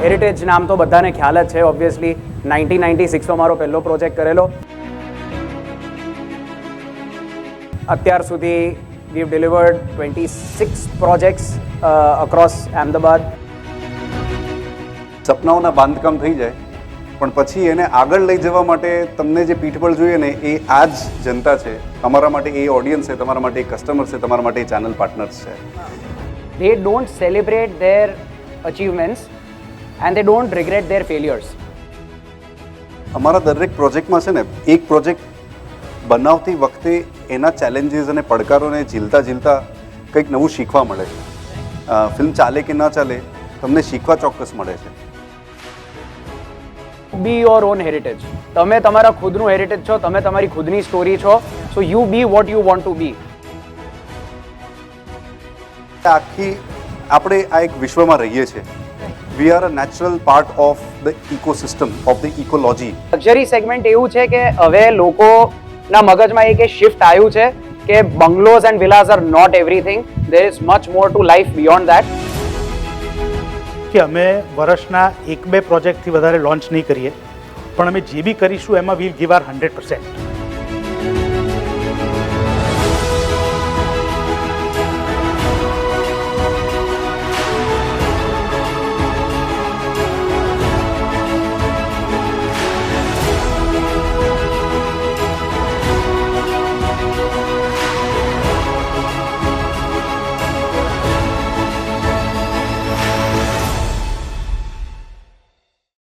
Heritage નામ તો બધાને ખ્યાલ જ છે. ઓબ્વિયસલી 1996માં મારો પહેલો પ્રોજેક્ટ કરેલો. અત્યાર સુધી we've delivered 26 projects across Ahmedabad. સપનાઓના બાંધકામ થઈ જાય પણ પછી એને આગળ લઈ જવા માટે તમને જે પીઠબળ જોઈએ ને એ આ જ જનતા છે. તમારા માટે એ ઓડિયન્સ છે, તમારા માટે એ કસ્ટમર છે, તમારા માટે એ ચેનલ પાર્ટનર્સ છે. They don't celebrate their achievements and they don't regret their failures. અમારા દરેક પ્રોજેક્ટમાં છે ને એક પ્રોજેક્ટ બનાવતી વખતે એના ચેલેન્જીસ અને પડકારોને ઝીલતા કંઈક નવું શીખવા મળે છે. ફિલ્મ ચાલે કે ના ચાલે તમને શીખવા ચોક્કસ મળે છે. Be your own heritage. તમે તમારા ખુદનું હેરિટેજ છો, તમે તમારી ખુદની સ્ટોરી છો. So you be what you want to be. આપણે આ એક વિશ્વમાં રહીએ છીએ. We are a natural part of the ecosystem of the ecology. Luxury segment એવું છે કે હવે લોકોના મગજમાં એક શિફ્ટ આવ્યું છે કે bungalows and villas are not everything. There is much more to life beyond that. કે અમે વર્ષના 1-2 પ્રોજેક્ટથી વધારે લોન્ચ નહીં કરીએ, પણ અમે જે બી કરીશું એમાં વીલ ગીવ આર 100%.